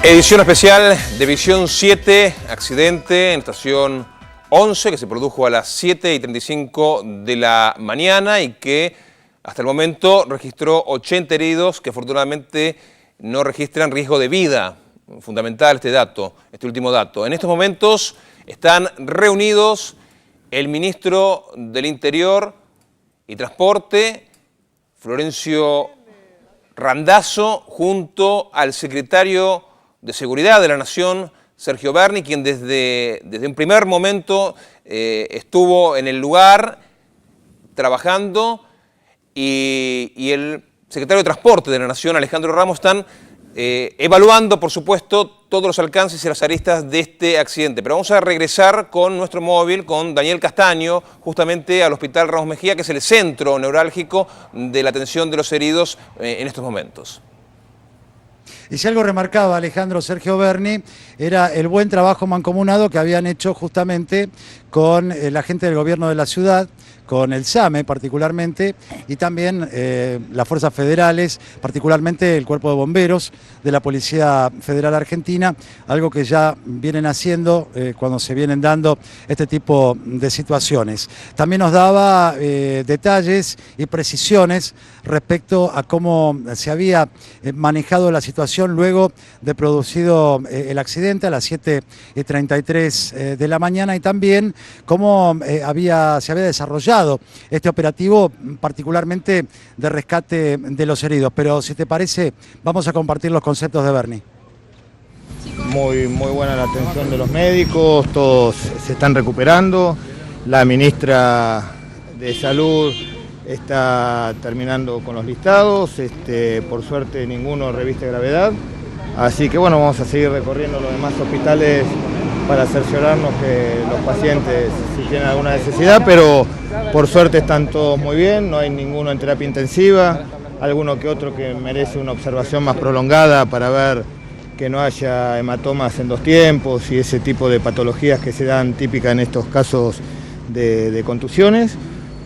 Edición especial de Visión 7, accidente en estación 11 que se produjo a las 7:35 de la mañana y que hasta el momento registró 80 heridos que afortunadamente no registran riesgo de vida. Fundamental este último dato. En estos momentos están reunidos el ministro del Interior y Transporte, Florencio Randazzo, junto al secretario de Seguridad de la Nación, Sergio Berni, quien desde un primer momento estuvo en el lugar trabajando, y el secretario de Transporte de la Nación, Alejandro Ramos, están evaluando, por supuesto, todos los alcances y las aristas de este accidente. Pero vamos a regresar con nuestro móvil, con Daniel Castaño, justamente al Hospital Ramos Mejía, que es el centro neurálgico de la atención de los heridos en estos momentos. Y si algo remarcaba Alejandro Sergio Berni, era el buen trabajo mancomunado que habían hecho justamente con la gente del gobierno de la ciudad, con el SAME particularmente, y también las fuerzas federales, particularmente el Cuerpo de Bomberos de la Policía Federal Argentina, algo que ya vienen haciendo cuando se vienen dando este tipo de situaciones. También nos daba detalles y precisiones respecto a cómo se había manejado la situación luego de producido el accidente a las 7:33 de la mañana, y también cómo se había desarrollado este operativo, particularmente de rescate de los heridos. Pero si te parece, vamos a compartir los conceptos de Berni. Muy buena la atención de los médicos, todos se están recuperando. La ministra de Salud está terminando con los listados, por suerte ninguno reviste gravedad. Así que bueno, vamos a seguir recorriendo los demás hospitales para cerciorarnos que los pacientes si tienen alguna necesidad, pero por suerte están todos muy bien, no hay ninguno en terapia intensiva, alguno que otro que merece una observación más prolongada para ver que no haya hematomas en dos tiempos y ese tipo de patologías que se dan típicas en estos casos de contusiones.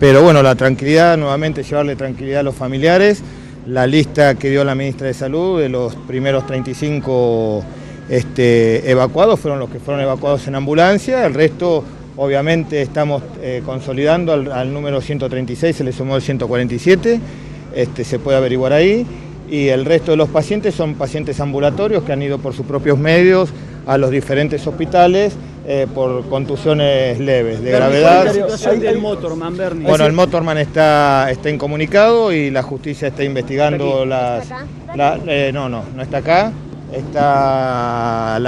Pero bueno, la tranquilidad, nuevamente llevarle tranquilidad a los familiares. La lista que dio la ministra de Salud de los primeros 35 evacuados fueron los que fueron evacuados en ambulancia. El resto, obviamente, estamos consolidando al número 136, se le sumó el 147, se puede averiguar ahí. Y el resto de los pacientes son pacientes ambulatorios que han ido por sus propios medios a los diferentes hospitales por contusiones leves, de gravedad. ¿La situación del Motorman, Berni? Bueno, el Motorman está incomunicado y la justicia está investigando las... No está acá. Está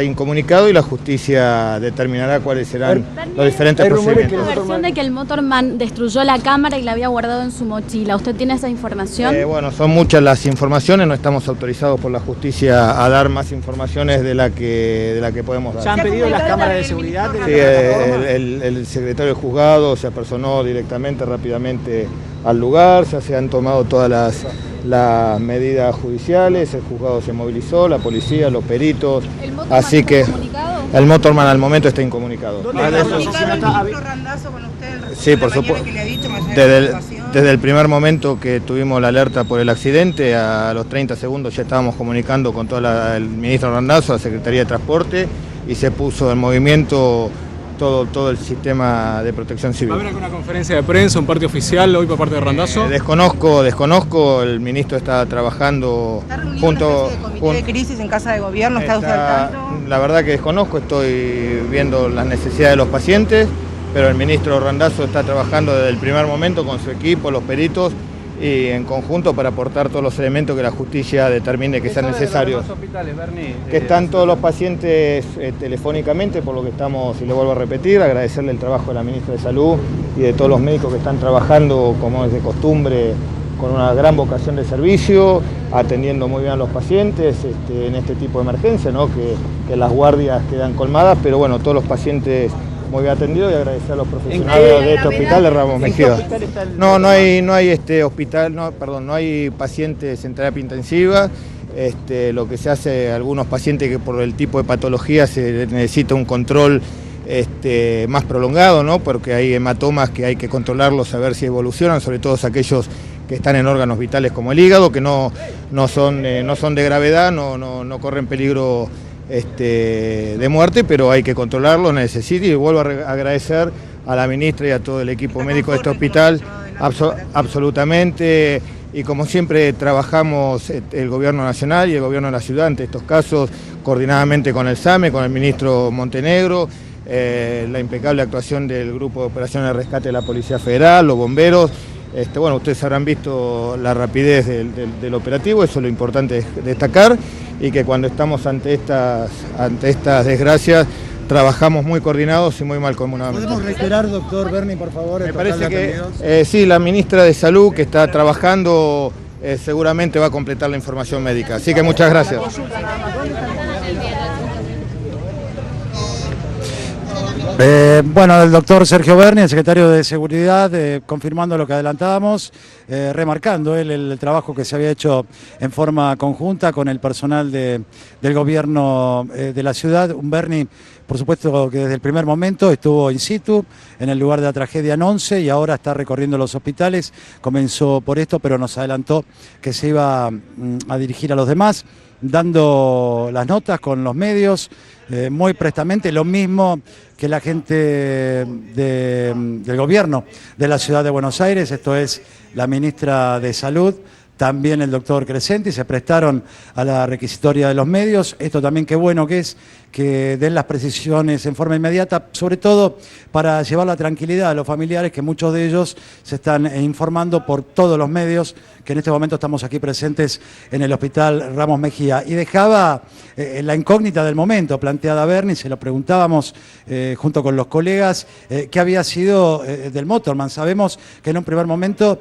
incomunicado y la justicia determinará cuáles serán los diferentes procedimientos. La versión de que el Motorman destruyó la cámara y la había guardado en su mochila. ¿Usted tiene esa información? Bueno, son muchas las informaciones, no estamos autorizados por la justicia a dar más informaciones de la que podemos dar. ¿Ya han pedido las cámaras de seguridad? Sí, el secretario del juzgado se apersonó directamente, rápidamente al lugar, ya se han tomado todas las medidas judiciales, el juzgado se movilizó, la policía, los peritos, así que el Motorman al momento está incomunicado. ¿Dónde está el ministro Randazzo con usted? Sí, por supuesto. Desde el primer momento que tuvimos la alerta por el accidente, a los 30 segundos ya estábamos comunicando con el ministro Randazzo, la Secretaría de Transporte, y se puso en movimiento todo el sistema de protección civil. ¿Va a haber alguna conferencia de prensa, un parte oficial hoy por parte de Randazzo? Desconozco, el ministro está trabajando junto... ¿Está reunido una especie de comité de crisis en Casa de Gobierno? ¿Está usted al tanto? La verdad que desconozco, estoy viendo las necesidades de los pacientes, pero el ministro Randazzo está trabajando desde el primer momento con su equipo, los peritos, y en conjunto para aportar todos los elementos que la justicia determine que sean necesarios. Que están todos los pacientes telefónicamente, por lo que estamos, y le vuelvo a repetir, agradecerle el trabajo de la ministra de Salud y de todos los médicos que están trabajando, como es de costumbre, con una gran vocación de servicio, atendiendo muy bien a los pacientes en este tipo de emergencia, ¿no? que las guardias quedan colmadas, pero bueno, todos los pacientes muy bien atendido, y agradecer a los profesionales de este hospital de Ramos Mejía. No hay pacientes en terapia intensiva. Lo que se hace, algunos pacientes que por el tipo de patología se necesita un control más prolongado, ¿no? Porque hay hematomas que hay que controlarlos, a ver si evolucionan, sobre todo aquellos que están en órganos vitales como el hígado, que no no son de gravedad, no corren peligro de muerte, pero hay que controlarlo, necesita, y vuelvo a agradecer a la ministra y a todo el equipo médico de este hospital, absolutamente, y como siempre trabajamos el gobierno nacional y el gobierno de la ciudad ante estos casos, coordinadamente con el SAME, con el ministro Montenegro, la impecable actuación del Grupo de Operaciones de Rescate de la Policía Federal, los bomberos. Bueno, ustedes habrán visto la rapidez del operativo, eso es lo importante destacar, y que cuando estamos ante estas desgracias trabajamos muy coordinados y muy mancomunadamente. ¿Podemos reiterar, doctor Berni, por favor? Me parece que sí, la ministra de Salud, que está trabajando, seguramente va a completar la información médica. Así que muchas gracias. Bueno, el doctor Sergio Berni, el secretario de Seguridad, confirmando lo que adelantábamos, remarcando el trabajo que se había hecho en forma conjunta con el personal del gobierno de la ciudad. Un Berni, por supuesto, que desde el primer momento estuvo in situ en el lugar de la tragedia en Once y ahora está recorriendo los hospitales. Comenzó por esto, pero nos adelantó que se iba a dirigir a los demás, dando las notas con los medios, muy prestamente, lo mismo que la gente del gobierno de la ciudad de Buenos Aires, esto es la ministra de Salud, también el doctor Crescenti, se prestaron a la requisitoria de los medios. Esto también qué bueno que es que den las precisiones en forma inmediata, sobre todo para llevar la tranquilidad a los familiares, que muchos de ellos se están informando por todos los medios, que en este momento estamos aquí presentes en el Hospital Ramos Mejía. Y dejaba la incógnita del momento planteada a Berni, se lo preguntábamos junto con los colegas, qué había sido del Motorman. Sabemos que en un primer momento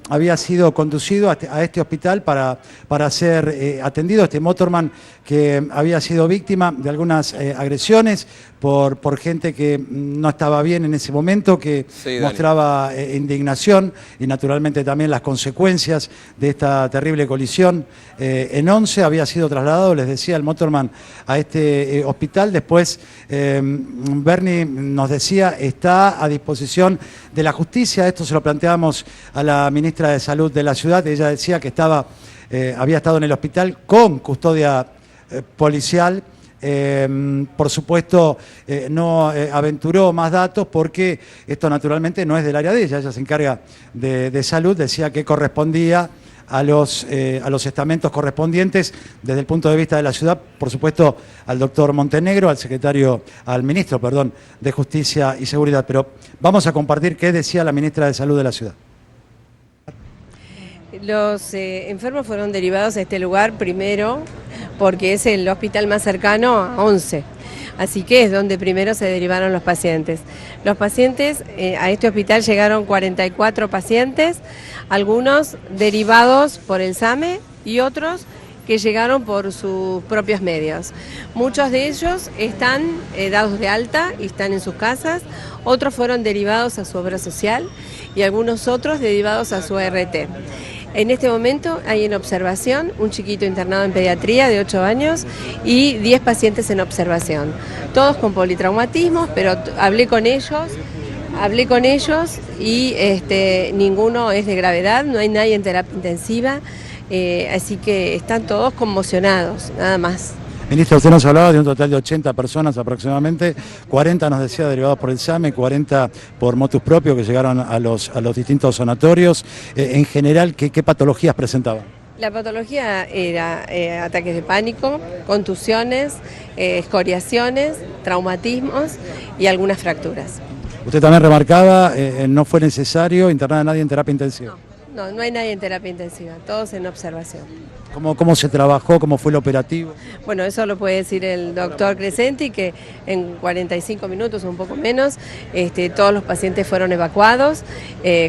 había sido conducido a este hospital para ser atendido, este Motorman que había sido víctima de algunas agresiones por gente que no estaba bien en ese momento, que mostraba indignación y naturalmente también las consecuencias de esta terrible colisión. En Once había sido trasladado, les decía, el Motorman a este hospital. Después Berni nos decía, está a disposición de la justicia. Esto se lo planteamos a la ministra de Salud de la ciudad. Ella decía que había estado en el hospital con custodia policial. Por supuesto, no aventuró más datos porque esto naturalmente no es del área de ella. Ella se encarga de salud, decía que correspondía a los estamentos correspondientes desde el punto de vista de la ciudad, por supuesto al doctor Montenegro, al ministro de Justicia y Seguridad. Pero vamos a compartir qué decía la ministra de Salud de la ciudad. Los enfermos fueron derivados a este lugar primero porque es el hospital más cercano a Once, así que es donde primero se derivaron los pacientes. Los pacientes, a este hospital llegaron 44 pacientes, algunos derivados por el SAME y otros que llegaron por sus propios medios. Muchos de ellos están dados de alta y están en sus casas, otros fueron derivados a su obra social y algunos otros derivados a su ART. En este momento hay en observación un chiquito internado en pediatría de 8 años y 10 pacientes en observación, todos con politraumatismos, pero hablé con ellos y ninguno es de gravedad, no hay nadie en terapia intensiva, así que están todos conmocionados, nada más. Ministra, usted nos hablaba de un total de 80 personas aproximadamente, 40 nos decía derivados por el SAME, 40 por motus propio que llegaron a los distintos sanatorios. En general, ¿qué patologías presentaban? La patología era ataques de pánico, contusiones, escoriaciones, traumatismos y algunas fracturas. Usted también remarcaba, no fue necesario internar a nadie en terapia intensiva. No hay nadie en terapia intensiva, todos en observación. ¿Cómo se trabajó? ¿Cómo fue el operativo? Bueno, eso lo puede decir el doctor Crescenti, que en 45 minutos o un poco menos, todos los pacientes fueron evacuados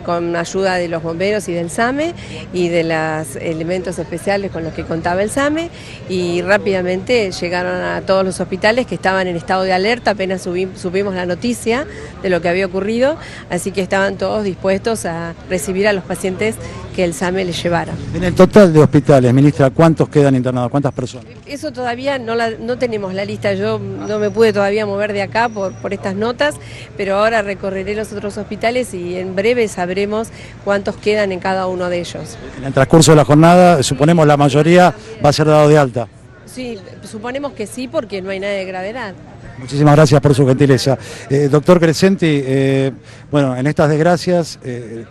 con ayuda de los bomberos y del SAME y de los elementos especiales con los que contaba el SAME, y rápidamente llegaron a todos los hospitales que estaban en estado de alerta, apenas supimos la noticia de lo que había ocurrido, así que estaban todos dispuestos a recibir a los pacientes que el SAME le llevara. En el total de hospitales, ministra, ¿cuántos quedan internados? ¿Cuántas personas? Eso todavía no tenemos la lista, yo no me pude todavía mover de acá por estas notas, pero ahora recorreré los otros hospitales y en breve sabremos cuántos quedan en cada uno de ellos. En el transcurso de la jornada, suponemos la mayoría va a ser dado de alta. Sí, suponemos que sí, porque no hay nada de gravedad. Muchísimas gracias por su gentileza. Doctor Crescenti, bueno, en estas desgracias,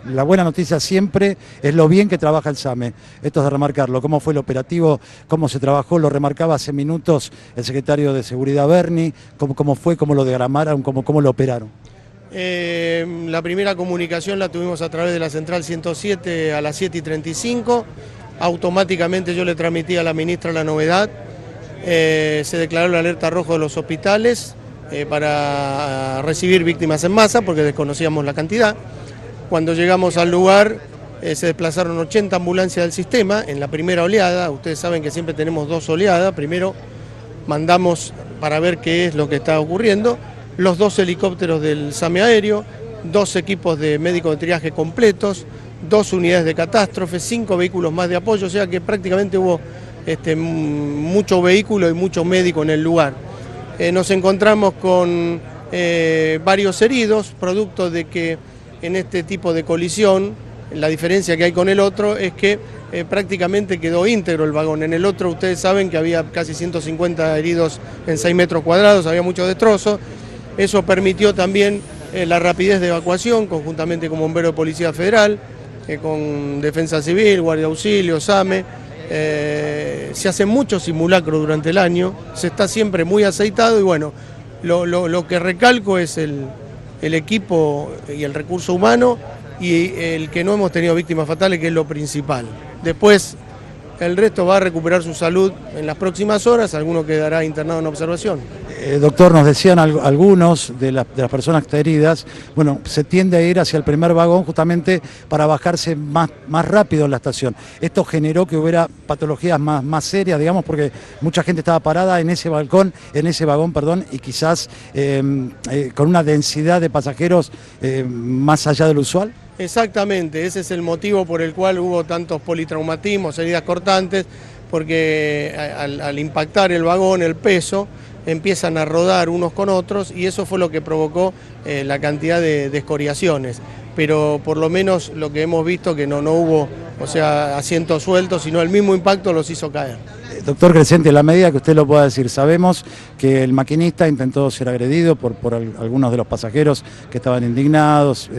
la buena noticia siempre es lo bien que trabaja el SAME. Esto es de remarcarlo. ¿Cómo fue el operativo? ¿Cómo se trabajó? Lo remarcaba hace minutos el secretario de Seguridad Berni. ¿Cómo fue? ¿Cómo lo diagramaron? ¿Cómo lo operaron? La primera comunicación la tuvimos a través de la Central 107 a las 7:35. Automáticamente yo le transmití a la ministra la novedad. Se declaró la alerta roja de los hospitales para recibir víctimas en masa porque desconocíamos la cantidad. Cuando llegamos al lugar se desplazaron 80 ambulancias del sistema en la primera oleada. Ustedes saben que siempre tenemos 2 oleadas. Primero mandamos para ver qué es lo que está ocurriendo, los 2 helicópteros del SAME aéreo, 2 equipos de médicos de triaje completos, 2 unidades de catástrofe, 5 vehículos más de apoyo, o sea que prácticamente hubo mucho vehículo y mucho médico en el lugar. Nos encontramos con varios heridos, producto de que en este tipo de colisión, la diferencia que hay con el otro es que prácticamente quedó íntegro el vagón. En el otro ustedes saben que había casi 150 heridos en 6 metros cuadrados, había muchos destrozos. Eso permitió también la rapidez de evacuación, conjuntamente con Bomberos de Policía Federal, con Defensa Civil, Guardia Auxilio, SAME. Se hacen muchos simulacros durante el año, se está siempre muy aceitado y bueno, lo que recalco es el equipo y el recurso humano y el que no hemos tenido víctimas fatales, que es lo principal. Después el resto va a recuperar su salud en las próximas horas, alguno quedará internado en observación. Doctor, nos decían algunos de las personas heridas, bueno, se tiende a ir hacia el primer vagón justamente para bajarse más rápido en la estación. Esto generó que hubiera patologías más serias, digamos, porque mucha gente estaba parada en ese vagón, y quizás con una densidad de pasajeros más allá del usual. Exactamente, ese es el motivo por el cual hubo tantos politraumatismos, heridas cortantes, porque al impactar el vagón, el peso, empiezan a rodar unos con otros y eso fue lo que provocó la cantidad de escoriaciones. Pero por lo menos lo que hemos visto que no hubo, o sea, asientos sueltos, sino el mismo impacto los hizo caer. Doctor Crescenti, en la medida que usted lo pueda decir, sabemos que el maquinista intentó ser agredido por algunos de los pasajeros que estaban indignados.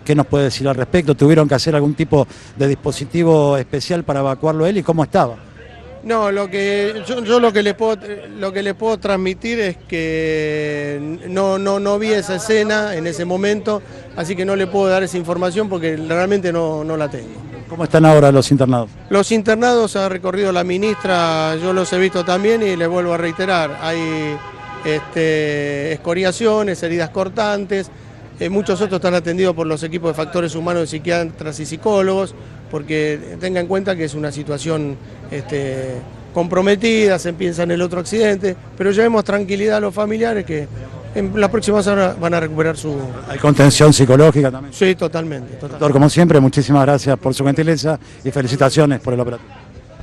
¿Qué nos puede decir al respecto? ¿Tuvieron que hacer algún tipo de dispositivo especial para evacuarlo él y cómo estaba? No, lo que les puedo transmitir es que no vi esa escena en ese momento, así que no le puedo dar esa información porque realmente no la tengo. ¿Cómo están ahora los internados? Los internados ha recorrido la ministra, yo los he visto también y les vuelvo a reiterar, hay escoriaciones, heridas cortantes, muchos otros están atendidos por los equipos de factores humanos de psiquiatras y psicólogos, porque tenga en cuenta que es una situación comprometida, se piensa en el otro accidente, pero llevemos tranquilidad a los familiares que en las próximas horas van a recuperar su... ¿Hay contención psicológica también? Sí, totalmente. Doctor, como siempre, muchísimas gracias por su gentileza y felicitaciones por el operativo.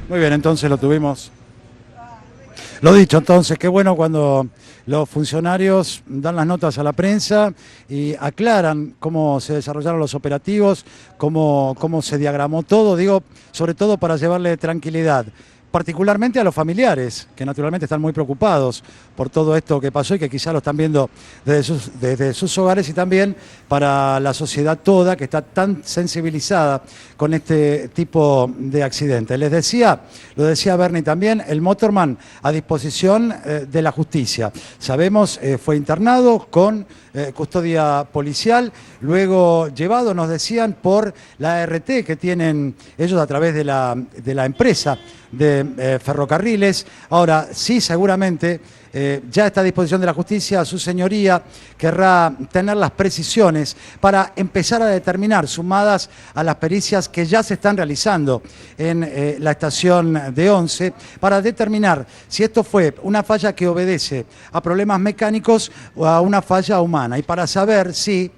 Muy bien, entonces lo tuvimos. Lo dicho, entonces, qué bueno cuando los funcionarios dan las notas a la prensa y aclaran cómo se desarrollaron los operativos, cómo se diagramó todo, digo, sobre todo para llevarle tranquilidad, particularmente a los familiares, que naturalmente están muy preocupados por todo esto que pasó y que quizás lo están viendo desde sus hogares, y también para la sociedad toda, que está tan sensibilizada con este tipo de accidentes. Les decía, lo decía Berni también, el Motorman a disposición de la justicia. Sabemos, fue internado con custodia policial, luego llevado, nos decían, por la ART que tienen ellos a través de la empresa de ferrocarriles. Ahora, sí, seguramente ya está a disposición de la justicia. Su señoría querrá tener las precisiones para empezar a determinar, sumadas a las pericias que ya se están realizando en la estación de Once, para determinar si esto fue una falla que obedece a problemas mecánicos o a una falla humana, y para saber si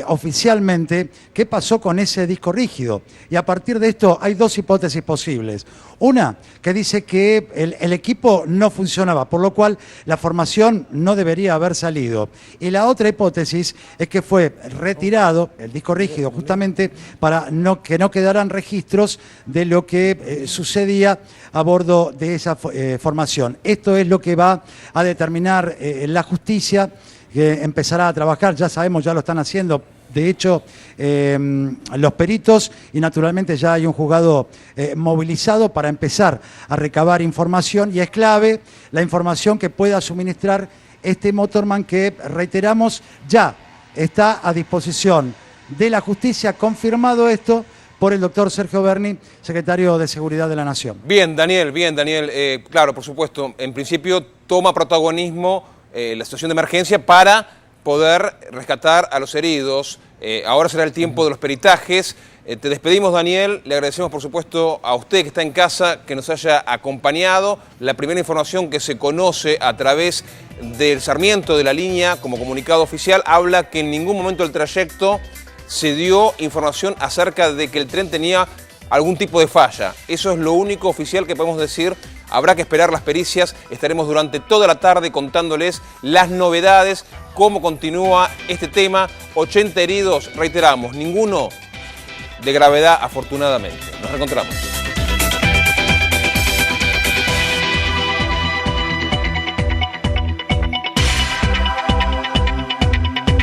oficialmente qué pasó con ese disco rígido. Y a partir de esto hay dos hipótesis posibles. Una, que dice que el equipo no funcionaba, por lo cual la formación no debería haber salido. Y la otra hipótesis es que fue retirado el disco rígido justamente para que no quedaran registros de lo que sucedía a bordo de esa formación. Esto es lo que va a determinar la justicia, que empezará a trabajar, ya sabemos, ya lo están haciendo. De hecho, los peritos, y naturalmente ya hay un juzgado movilizado para empezar a recabar información, y es clave la información que pueda suministrar este motorman que, reiteramos, ya está a disposición de la justicia, confirmado esto por el doctor Sergio Berni, secretario de Seguridad de la Nación. Bien, Daniel. Claro, por supuesto, en principio toma protagonismo la situación de emergencia para poder rescatar a los heridos. Ahora será el tiempo de los peritajes. Te despedimos, Daniel. Le agradecemos, por supuesto, a usted que está en casa, que nos haya acompañado. La primera información que se conoce a través del Sarmiento de la línea como comunicado oficial habla que en ningún momento del trayecto se dio información acerca de que el tren tenía algún tipo de falla. Eso es lo único oficial que podemos decir. Habrá que esperar las pericias. Estaremos durante toda la tarde contándoles las novedades, cómo continúa este tema. 80 heridos, reiteramos, ninguno de gravedad, afortunadamente. Nos reencontramos.